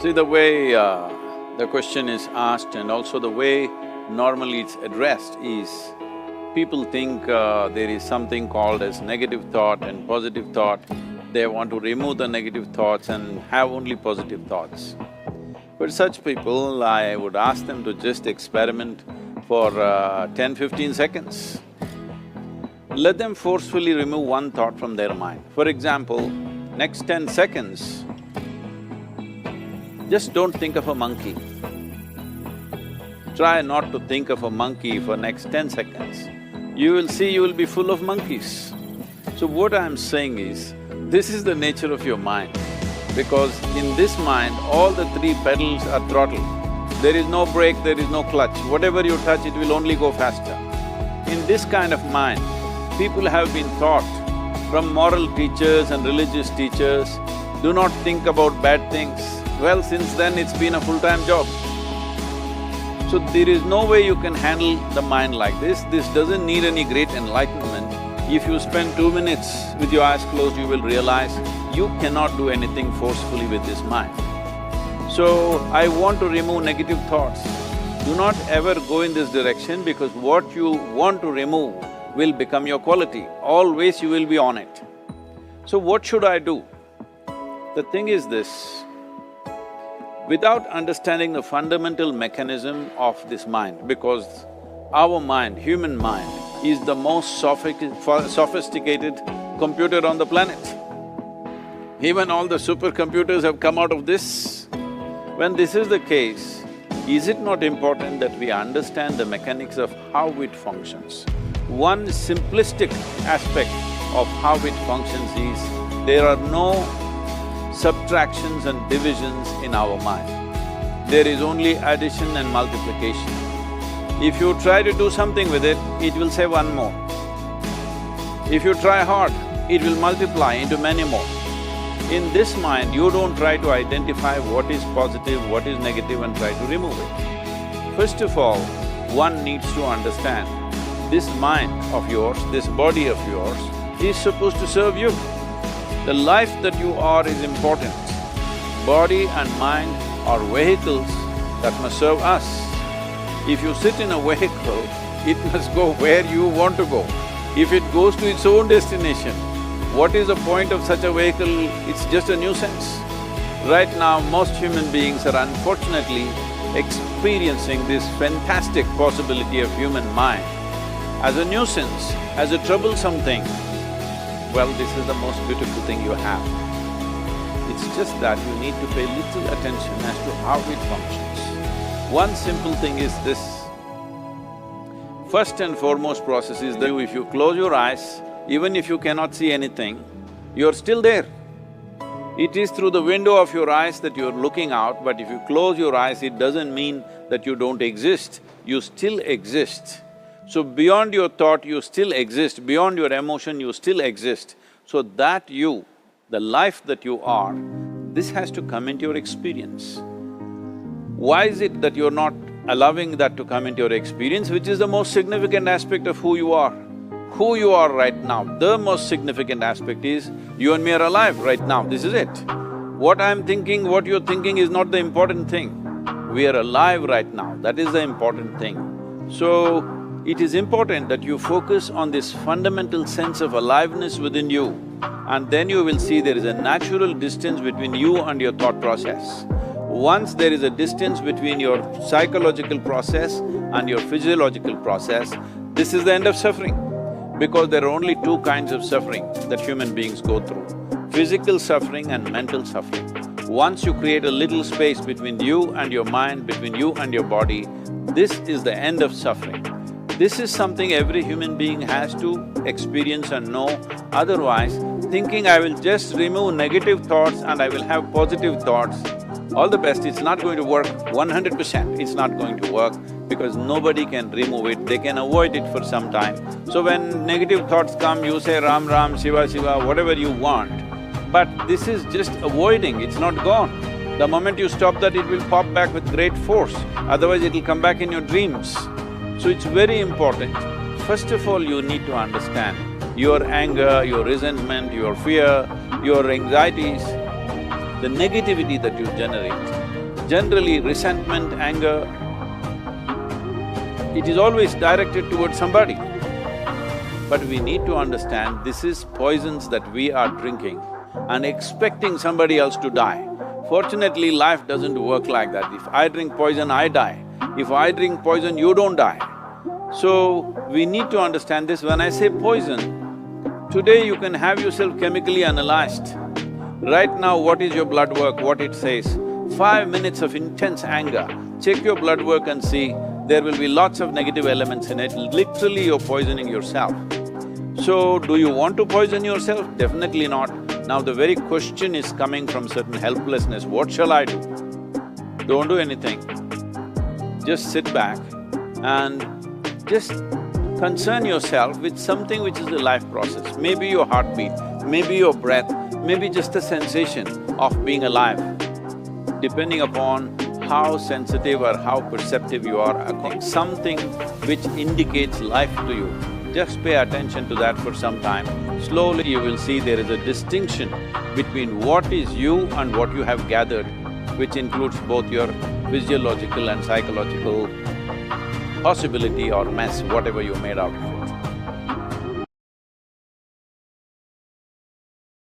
See, the way the question is asked and also the way normally it's addressed is, people think there is something called as negative thought and positive thought. They want to remove the negative thoughts and have only positive thoughts. For such people, I would ask them to just experiment for 10-15 seconds. Let them forcefully remove one thought from their mind. For example, next 10 seconds, just don't think of a monkey. Try not to think of a monkey for next 10 seconds. You will see you will be full of monkeys. So what I'm saying is, this is the nature of your mind, because in this mind, all the three pedals are throttle. There is no brake, there is no clutch. Whatever you touch, it will only go faster. In this kind of mind, people have been taught from moral teachers and religious teachers, do not think about bad things. Well, since then it's been a full-time job. So there is no way you can handle the mind like this. This doesn't need any great enlightenment. If you spend 2 minutes with your eyes closed, you will realize you cannot do anything forcefully with this mind. So, I want to remove negative thoughts. Do not ever go in this direction, because what you want to remove will become your quality. Always you will be on it. So what should I do? The thing is this, without understanding the fundamental mechanism of this mind, because our mind, human mind, is the most sophisticated computer on the planet. Even all the supercomputers have come out of this. When this is the case, is it not important that we understand the mechanics of how it functions? One simplistic aspect of how it functions is, there are no subtractions and divisions in our mind. There is only addition and multiplication. If you try to do something with it, it will say one more. If you try hard, it will multiply into many more. In this mind, you don't try to identify what is positive, what is negative and try to remove it. First of all, one needs to understand, this mind of yours, this body of yours is supposed to serve you. The life that you are is important. Body and mind are vehicles that must serve us. If you sit in a vehicle, it must go where you want to go. If it goes to its own destination, what is the point of such a vehicle? It's just a nuisance. Right now, most human beings are unfortunately experiencing this fantastic possibility of human mind as a nuisance, as a troublesome thing. Well, this is the most beautiful thing you have. It's just that you need to pay little attention as to how it functions. One simple thing is this. First and foremost process is that if you close your eyes, even if you cannot see anything, you're still there. It is through the window of your eyes that you're looking out, but if you close your eyes, it doesn't mean that you don't exist, you still exist. So beyond your thought, you still exist, beyond your emotion, you still exist. So that you, the life that you are, this has to come into your experience. Why is it that you're not allowing that to come into your experience, which is the most significant aspect of who you are? Who you are right now, the most significant aspect is, you and me are alive right now, this is it. What I'm thinking, what you're thinking is not the important thing. We are alive right now, that is the important thing. So, it is important that you focus on this fundamental sense of aliveness within you, and then you will see there is a natural distance between you and your thought process. Once there is a distance between your psychological process and your physiological process, this is the end of suffering. Because there are only two kinds of suffering that human beings go through, physical suffering and mental suffering. Once you create a little space between you and your mind, between you and your body, this is the end of suffering. This is something every human being has to experience and know, otherwise thinking I will just remove negative thoughts and I will have positive thoughts, all the best, it's not going to work 100%, it's not going to work, because nobody can remove it, they can avoid it for some time. So when negative thoughts come, you say Ram Ram, Shiva Shiva, whatever you want, but this is just avoiding, it's not gone. The moment you stop that, it will pop back with great force, otherwise it will come back in your dreams. So it's very important. First of all, you need to understand your anger, your resentment, your fear, your anxieties, the negativity that you generate, Generally, resentment, anger, it is always directed towards somebody. But we need to understand this is poisons that we are drinking and expecting somebody else to die. Fortunately, life doesn't work like that. If I drink poison, I die. If I drink poison, you don't die. So, we need to understand this. When I say poison, today you can have yourself chemically analyzed. Right now, what is your blood work, what it says? 5 minutes of intense anger, check your blood work and see, there will be lots of negative elements in it, literally you're poisoning yourself. So, do you want to poison yourself? Definitely not. Now the very question is coming from certain helplessness, what shall I do? Don't do anything. Just sit back and just concern yourself with something which is a life process. Maybe your heartbeat, maybe your breath, maybe just the sensation of being alive. Depending upon how sensitive or how perceptive you are, something which indicates life to you, just pay attention to that for some time. Slowly you will see there is a distinction between what is you and what you have gathered, which includes both your physiological and psychological possibility or mess, whatever you made out of it.